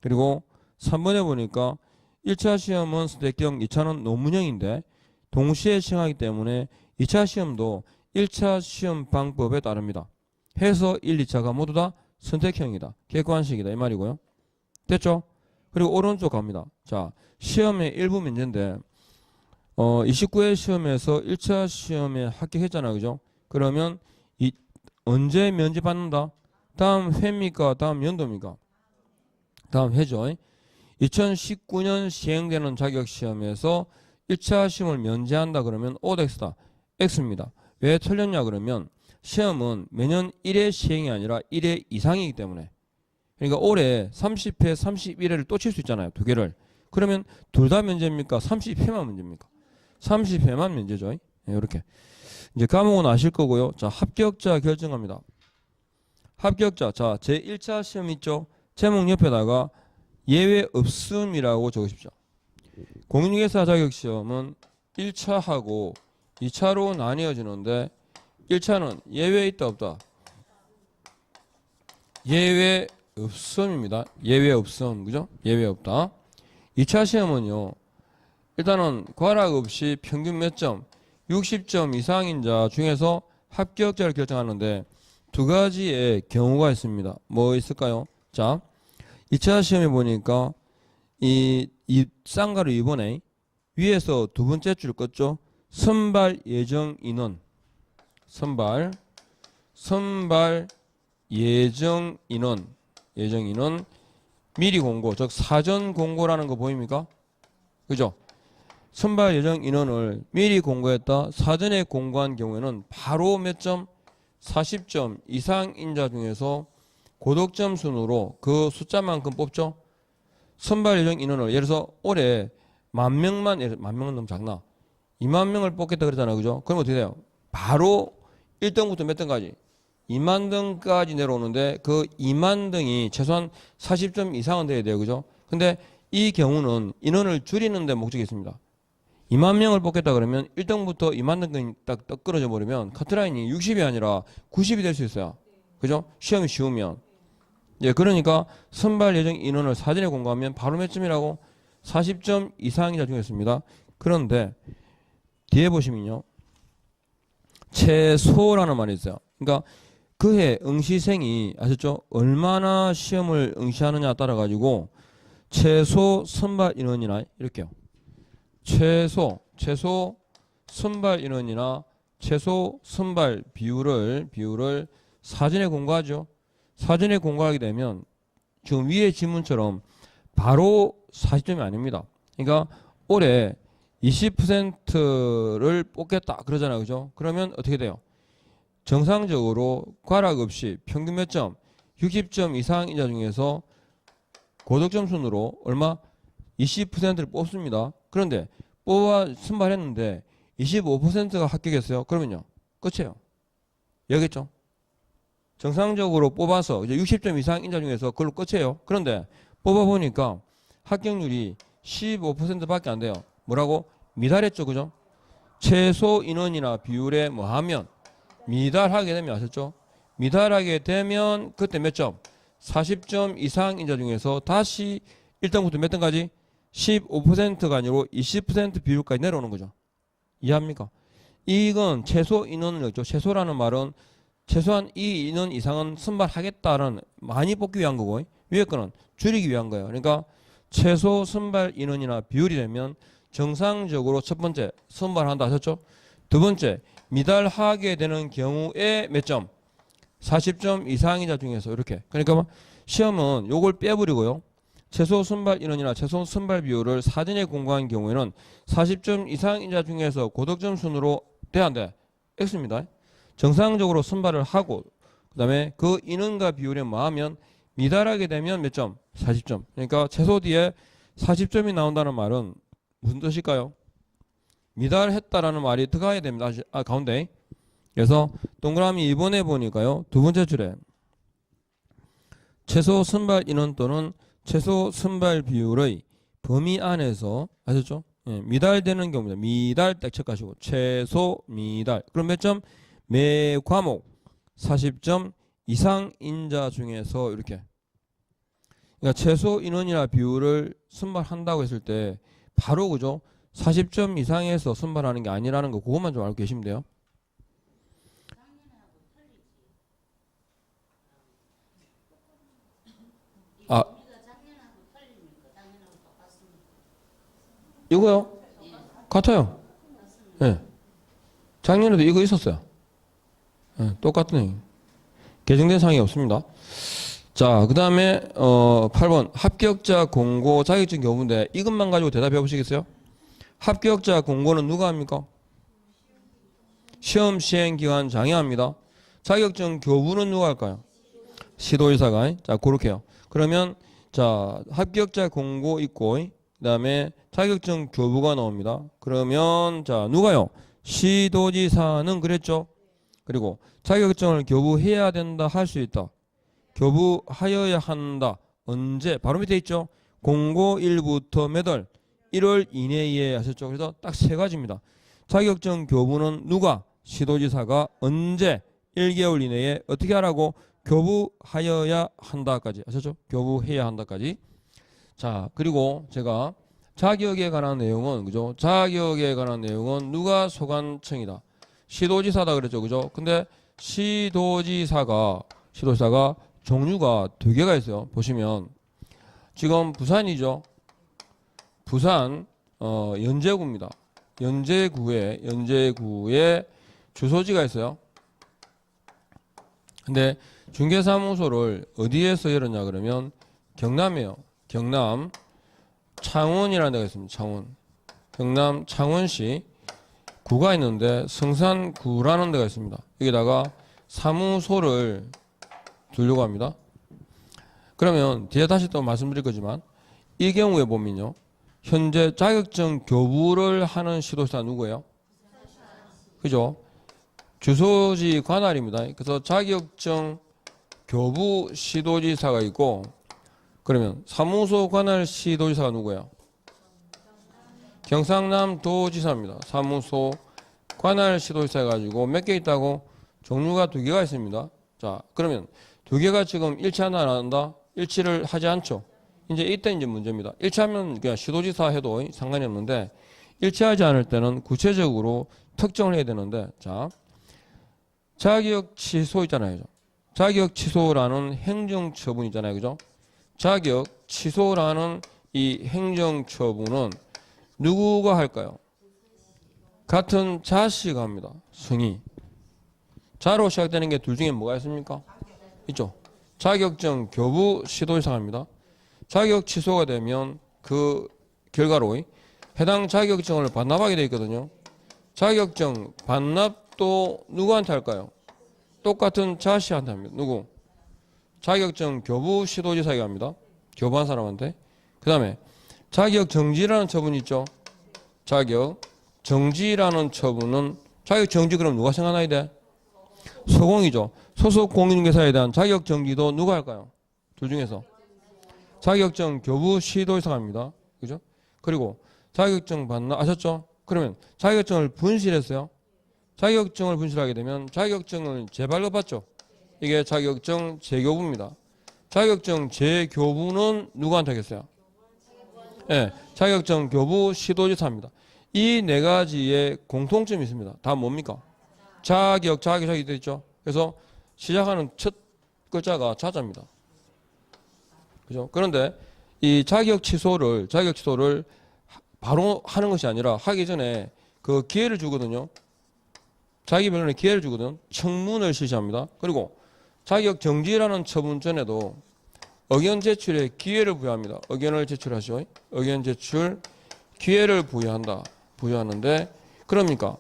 그리고 3번에 보니까 1차 시험은 선택형, 2차는 논문형인데 동시에 시행하기 때문에 2차 시험도 1차 시험 방법에 따릅니다. 해서 1, 2차가 모두 다 선택형이다. 객관식이다. 이 말이고요. 됐죠? 그리고 오른쪽 갑니다. 자, 시험의 일부 문제인데 29회 시험에서 1차 시험에 합격했잖아요. 그죠? 그러면 언제 면제 받는다? 다음 회입니까? 다음 연도입니까? 다음 해죠. 2019년 시행되는 자격시험에서 1차 시험을 면제한다 그러면 OX다. X입니다. 왜 틀렸냐 그러면 시험은 매년 1회 시행이 아니라 1회 이상이기 때문에 그러니까 올해 30회, 31회를 또 칠 수 있잖아요. 두 개를. 그러면 둘 다 면제입니까? 30회만 면제입니까? 30회만 면제죠. 네, 이렇게. 이제 과목은 아실 거고요. 자, 합격자 결정합니다. 합격자. 자, 제1차 시험 있죠? 제목 옆에다가 예외 없음이라고 적으십시오. 공인중개사 자격시험은 1차하고 2차로 나뉘어지는데 1차는 예외 있다 없다? 예외 없음입니다. 예외 없음. 그죠? 예외 없다. 2차 시험은요. 일단은 과락 없이 평균 몇 점? 60점 이상인 자 중에서 합격자를 결정하는데 두 가지의 경우가 있습니다. 뭐 있을까요? 자, 2차 시험에 보니까 이 쌍가루 2번에 위에서 두 번째 줄 껐죠? 선발 예정 인원. 선발 예정 인원. 예정인은 미리 공고, 즉 사전 공고라는 거 보입니까? 그죠? 선발 예정 인원을 미리 공고했다. 사전에 공고한 경우에는 바로 몇 점? 40점 이상 인자 중에서 고득점 순으로 그 숫자만큼 뽑죠. 선발 예정 인원을 예를 들어서 올해 10,000명만, 10,000명은 너무 작나? 2만 명을 뽑겠다 그랬잖아요. 그죠? 그럼 어떻게 돼요? 바로 1등부터 몇 등까지? 2만 등까지 내려오는데 그 2만 등이 최소한 40점 이상은 돼야 돼요. 그죠? 근데 이 경우는 인원을 줄이는 데 목적이 있습니다. 2만 명을 뽑겠다 그러면 1등부터 2만 등까지 딱 끊어져 버리면 커트라인이 60이 아니라 90이 될 수 있어요. 그죠? 시험이 쉬우면. 예, 그러니까 선발 예정 인원을 사전에 공고하면 바로 몇 점이라고? 40점 이상이자 중요했습니다. 그런데 뒤에 보시면요. 최소라는 말이 있어요. 그러니까 그해 응시생이 아셨죠? 얼마나 시험을 응시하느냐에 따라 가지고 최소 선발 인원이나 이렇게요. 최소 선발 인원이나 최소 선발 비율을 사전에 공고하죠. 사전에 공고하게 되면 지금 위의 질문처럼 바로 40점이 아닙니다. 그러니까 올해 20%를 뽑겠다 그러잖아요. 그죠? 그러면 어떻게 돼요? 정상적으로 과락 없이 평균 몇 점? 60점 이상 인자 중에서 고득점 순으로 얼마? 20%를 뽑습니다. 그런데 뽑아 선발했는데 25%가 합격했어요. 그러면요. 끝이에요. 여기겠죠? 정상적으로 뽑아서 이제 60점 이상 인자 중에서 그걸로 끝이에요. 그런데 뽑아보니까 합격률이 15%밖에 안 돼요. 뭐라고? 미달했죠. 그죠? 최소 인원이나 비율에 뭐 하면 미달하게 되면 아셨죠? 미달하게 되면 그때 몇 점? 40점 이상 인자 중에서 다시 1등부터 몇 등까지? 15%가 아니고 20% 비율까지 내려오는 거죠. 이해합니까? 이건 최소 인원을 했죠. 최소라는 말은 최소한 이 인원 이상은 선발하겠다는 많이 뽑기 위한 거고 위에 거는 줄이기 위한 거예요. 그러니까 최소 선발 인원이나 비율이 되면 정상적으로 첫 번째 선발한다 하셨죠? 두 번째 미달하게 되는 경우에 몇 점? 40점 이상이자 중에서 이렇게. 그러니까 시험은 요걸 빼버리고요. 최소 선발 인원이나 최소 선발 비율을 사전에 공고한 경우에는 40점 이상인자 중에서 고득점 순으로 돼야 안 돼? X입니다. 정상적으로 선발을 하고 그다음에 그 인원과 비율에 뭐하면 미달하게 되면 몇 점? 40점. 그러니까 최소 뒤에 40점이 나온다는 말은 무슨 뜻일까요? 미달했다라는 말이 들어가야 됩니다. 가운데. 그래서 동그라미 2번에 보니까요. 두 번째 줄에 최소 선발 인원 또는 최소 선발 비율의 범위 안에서 아셨죠? 예, 미달되는 경우입니다. 미달 딱 체크하시고 최소 미달. 그럼 몇 점? 매 과목 40점 이상 인자 중에서 이렇게. 그러니까 최소 인원이나 비율을 선발한다고 했을 때 바로 그죠? 40점 이상에서 선발하는 게 아니라는 거 그것만 좀 알고 계시면 돼요. 아, 이거요? 같아요. 예. 네. 작년에도 이거 있었어요. 네, 똑같은 얘기. 개정된 사항이 없습니다. 자, 그 다음에 8번 합격자 공고 자격증 교부인데 이것만 가지고 대답해 보시겠어요? 합격자 공고는 누가 합니까? 시험 시행 기간 장애합니다. 자격증 교부는 누가 할까요? 시도의사가. 자, 그렇게요. 그러면 자 합격자 공고 있고 그 다음에 자격증 교부가 나옵니다. 그러면 자 누가요? 시도지사는 그랬죠. 그리고 자격증을 교부해야 된다 할 수 있다. 교부하여야 한다. 언제? 바로 밑에 있죠. 공고 1부터 몇 월? 1월 이내에 하셨죠. 그래서 딱 세 가지입니다. 자격증 교부는 누가? 시도지사가 언제? 1개월 이내에 어떻게 하라고? 교부하여야 한다까지 하셨죠? 교부해야 한다까지. 자, 그리고 제가 자격에 관한 내용은 그죠? 자격에 관한 내용은 누가 소관청이다. 시도지사다 그랬죠. 그죠? 근데 시도지사가 종류가 두 개가 있어요. 보시면 지금 부산이죠. 부산 연제구입니다. 연제구에 주소지가 있어요. 근데 중개사무소를 어디에서 열었냐 그러면 경남이에요. 경남 창원이라는 데가 있습니다. 창원. 경남 창원시 구가 있는데 성산구라는 데가 있습니다. 여기다가 사무소를 두려고 합니다. 그러면 뒤에 다시 또 말씀드릴 거지만 이 경우에 보면요. 현재 자격증 교부를 하는 시도지사 누구예요? 그죠? 주소지 관할입니다. 그래서 자격증 교부 시도지사가 있고 그러면 사무소 관할 시도지사가 누구예요? 경상남도지사입니다. 사무소 관할 시도지사 해가지고 몇 개 있다고? 종류가 2개가 있습니다. 자, 그러면 2개가 지금 일치하나 안 한다? 일치를 하지 않죠. 이제 이때 이제 문제입니다. 일치하면 그냥 시도지사 해도 상관이 없는데 일치하지 않을 때는 구체적으로 특정을 해야 되는데 자, 자격 취소 있잖아요. 자격 취소라는 행정 처분 있잖아요. 그죠? 자격 취소라는 이 행정 처분은 누구가 할까요? 같은 자씨가 합니다. 승희. 자로 시작되는 게 둘 중에 뭐가 있습니까? 있죠. 자격증 교부 시도지사가 합니다. 자격 취소가 되면 그 결과로 해당 자격증을 반납하게 되어 있거든요. 자격증 반납도 누구한테 할까요? 똑같은 자씨한테 합니다. 누구? 자격증 교부 시도지사에게 합니다. 교부한 사람한테. 그 다음에 자격 정지라는 처분이 있죠. 자격 정지라는 처분은 자격 정지 그럼 누가 생각나야 돼? 소공이죠. 소속 공인중개사에 대한 자격 정지도 누가 할까요? 둘 중에서 자격증 교부 시도지사가 합니다. 그죠? 그리고 자격증 반납 아셨죠? 그러면 자격증을 분실했어요. 자격증을 분실하게 되면 자격증을 재발급받죠. 이게 자격증 재교부입니다. 자격증 재교부는 누구한테 하겠어요? 네, 자격증 교부 시도지사입니다. 이 4가지의 공통점이 있습니다. 다 뭡니까? 자격 되어 있죠. 그래서 시작하는 첫 글자가 자자입니다. 그죠? 그런데 이 자격 취소를 바로 하는 것이 아니라 하기 전에 그 기회를 주거든요. 자기 변론에 기회를 주거든. 청문을 실시합니다. 그리고 자격 정지라는 처분 전에도 의견 제출에 기회를 부여합니다. 의견을 제출하시오. 의견 제출 기회를 부여하는데 그러니까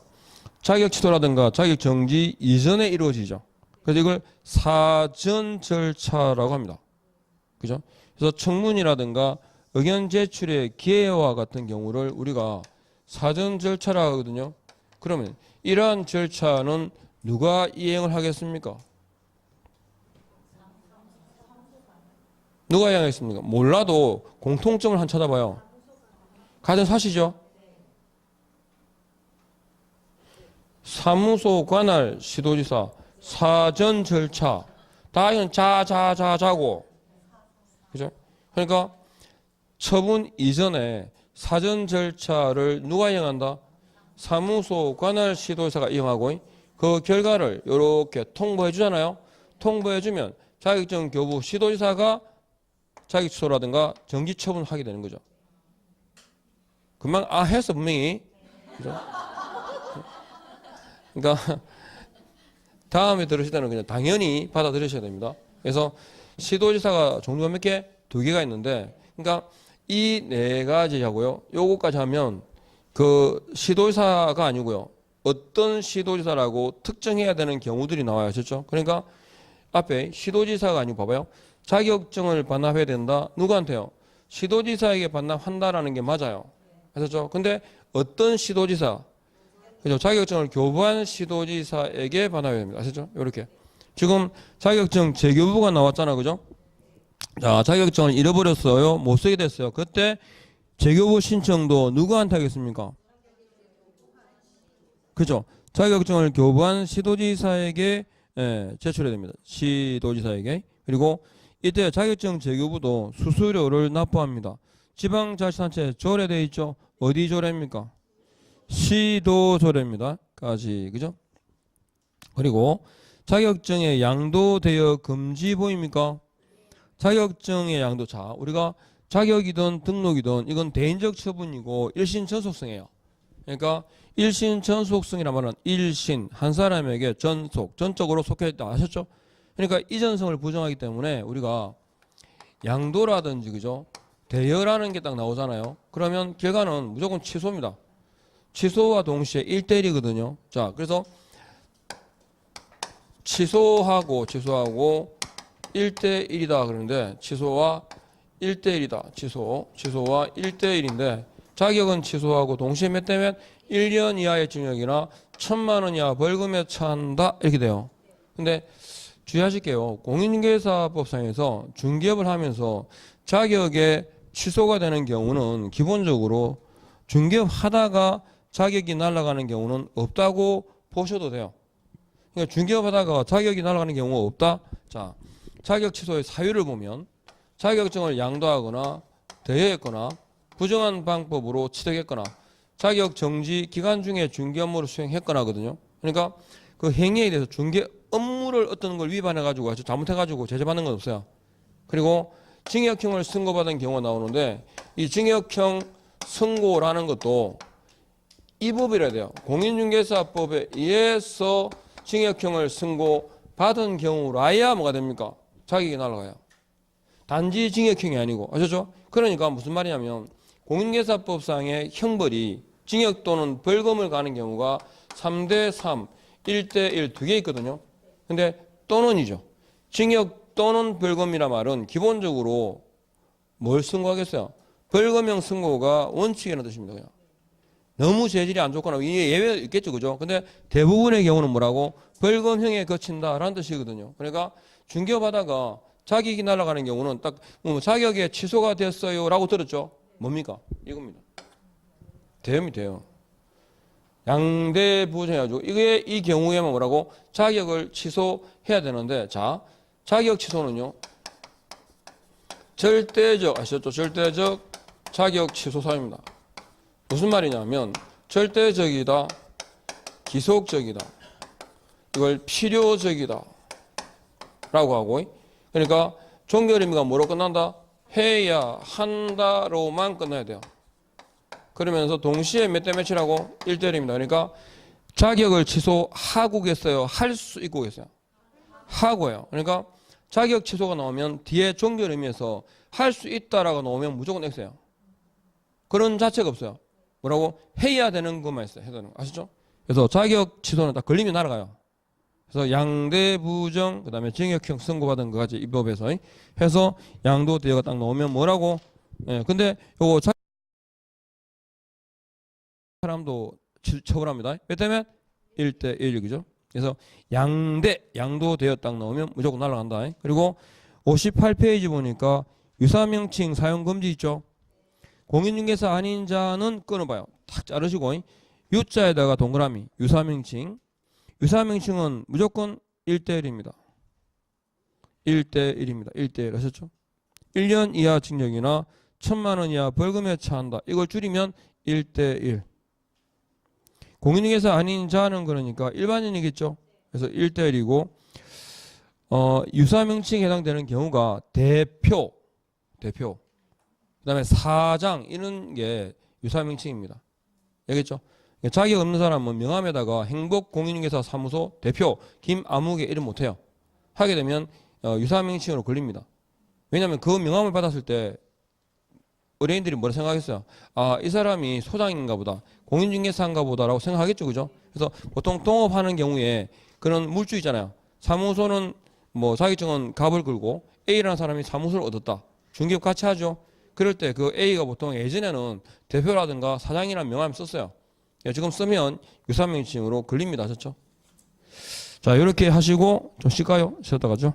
자격 취소라든가 자격 정지 이전에 이루어지죠. 그래서 이걸 사전 절차라고 합니다. 그죠? 그래서 청문이라든가 의견 제출의 기회와 같은 경우를 우리가 사전 절차라고 하거든요. 그러면 이러한 절차는 누가 이행을 하겠습니까? 누가 이행하겠습니까? 몰라도 공통점을 한 찾아봐요. 가장 사시죠? 사무소 관할 시도지사 사전 절차 다 이건 자고 그죠? 그러니까 처분 이전에 사전 절차를 누가 이행한다? 사무소 관할 시도지사가 이행하고 그 결과를 이렇게 통보해 주잖아요. 통보해 주면 자격증 교부 시도지사가 자격 취소라든가 정지 처분하게 되는 거죠. 금방 했어 분명히. 그죠? 그러니까 다음에 들으실 때는 그냥 당연히 받아들이셔야 됩니다. 그래서 시도지사가 종류가 몇 개? 2개가 있는데 그러니까 이 4가지하고요. 요거까지 하면 그 시도지사가 아니고요. 어떤 시도지사라고 특정해야 되는 경우들이 나와요. 그렇죠? 그러니까 앞에 시도지사가 아니고 봐봐요. 자격증을 반납해야 된다. 누구한테요? 시도지사에게 반납한다라는 게 맞아요. 아셨죠? 근데 어떤 시도지사? 그죠? 자격증을 교부한 시도지사에게 반납해야 됩니다. 아셨죠? 이렇게. 지금 자격증 재교부가 나왔잖아. 그죠? 자, 자격증을 잃어버렸어요. 못 쓰게 됐어요. 그때 재교부 신청도 누구한테 하겠습니까? 그죠? 자격증을 교부한 시도지사에게 제출해야 됩니다. 시도지사에게. 그리고 이때 자격증 재교부도 수수료를 납부합니다. 지방자치단체 조례되어 있죠? 어디 조례입니까? 시도조례입니다. 까지. 그죠? 그리고 자격증의 양도 대여 금지 보입니까? 자격증의 양도. 자, 우리가 자격이든 등록이든 이건 대인적 처분이고 일신 전속성이에요. 그러니까 일신 전속성이란 말은 일신 한 사람에게 전적으로 속해 있다. 아셨죠? 그러니까 이전성을 부정하기 때문에 우리가 양도라든지 그죠? 대여라는 게 딱 나오잖아요. 그러면 결과는 무조건 취소입니다. 취소와 동시에 1대1이거든요. 자, 그래서 취소하고 1대1이다 그러는데 취소와 1대1이다. 취소와 1대1인데 자격은 취소하고 동시에 몇 대면 1년 이하의 징역이나 1,000만 원 이하 벌금에 처한다 이렇게 돼요. 근데 주의하실게요. 공인중개사법상에서 중개업을 하면서 자격에 취소가 되는 경우는 기본적으로 중개업 하다가 자격이 날아가는 경우는 없다고 보셔도 돼요. 그러니까 중개업 하다가 자격이 날아가는 경우가 없다. 자, 자격 취소의 사유를 보면 자격증을 양도하거나 대여했거나 부정한 방법으로 취득했거나 자격 정지 기간 중에 중개 업무를 수행했거나 하거든요. 그러니까 그 행위에 대해서 중개 업무를 어떤 걸 위반해가지고 잘못해가지고 제재받는 건 없어요. 그리고 징역형을 선고받은 경우가 나오는데 이 징역형 선고라는 것도 이 법이라야 돼요. 공인중개사법에 의해서 징역형을 선고받은 경우라야 뭐가 됩니까? 자격이 날아가요. 단지 징역형이 아니고 아셨죠? 그러니까 무슨 말이냐면 공인중개사법상의 형벌이 징역 또는 벌금을 가는 경우가 3대3, 1대1 두 개 있거든요. 근데 또는이죠. 징역 또는 벌금이란 말은 기본적으로 뭘 선고하겠어요? 벌금형 선고가 원칙이라는 뜻입니다. 그냥. 너무 재질이 안 좋거나 이게 예외 있겠죠. 그죠? 근데 대부분의 경우는 뭐라고? 벌금형에 거친다라는 뜻이거든요. 그러니까 중개업 하다가 자격이 날아가는 경우는 딱 자격에 취소가 됐어요라고 들었죠? 뭡니까? 이겁니다. 대염이 돼요. 양대 부정해가지고 이게 이 경우에만 뭐라고? 자격을 취소해야 되는데 자 자격 취소는요 절대적 아시죠? 절대적 자격 취소 사유입니다. 무슨 말이냐면 절대적이다, 기속적이다, 이걸 필요적이다 라고 하고 그러니까 종결 의미가 뭐로 끝난다? 해야 한다로만 끝나야 돼요. 그러면서 동시에 몇 대 몇이라고? 1대1입니다. 그러니까 자격을 취소하고겠어요? 할 수 있고겠어요? 하고요. 그러니까 자격 취소가 나오면 뒤에 종결 의미에서 할 수 있다라고 나오면 무조건 X예요. 그런 자체가 없어요. 뭐라고? 해야 되는 것만 있어요. 해야 되는 거. 아시죠? 그래서 자격 취소는 딱 걸리면 날아가요. 그래서 양대 부정, 그 다음에 징역형 선고받은 것까지 이 법에서 해서 양도 대여가 딱 나오면 뭐라고? 예, 근데 요거 사람도 처벌합니다. 왜 때문에? 1대1, 그죠? 그래서 양도 대여 딱 나오면 무조건 날아간다. 그리고 58페이지 보니까 유사명칭 사용 금지 있죠? 공인중개사 아닌 자는 끊어봐요. 탁 자르시고 U자에다가 동그라미 유사명칭. 유사명칭은 무조건 1대1입니다. 1대1입니다. 1대1 하셨죠? 1년 이하 징역이나 1,000만 원 이하 벌금에 처한다. 이걸 줄이면 1대1. 공인중개사 아닌 자는 그러니까 일반인이겠죠. 그래서 1대1이고 유사명칭에 해당되는 경우가 대표 그다음에 사장 이런 게 유사명칭입니다. 알겠죠? 자격 없는 사람은 명함에다가 행복공인중개사 사무소 대표 김아무개 이름 못해요. 하게 되면 유사명칭으로 걸립니다. 왜냐하면 그 명함을 받았을 때 의뢰인들이 뭐라 생각하겠어요? 아, 이 사람이 소장인가 보다, 공인중개사인가 보다라고 생각하겠죠, 그죠? 그래서 보통 동업하는 경우에 그런 물주 있잖아요. 사무소는 뭐 자격증은 값을 걸고 A라는 사람이 사무소를 얻었다. 중개업 같이 하죠. 그럴 때 그 A가 보통 예전에는 대표라든가 사장이라는 명함을 썼어요. 지금 쓰면 유사명칭으로 걸립니다, 그렇죠? 자, 이렇게 하시고 좀 쉴까요? 쉬었다 가죠.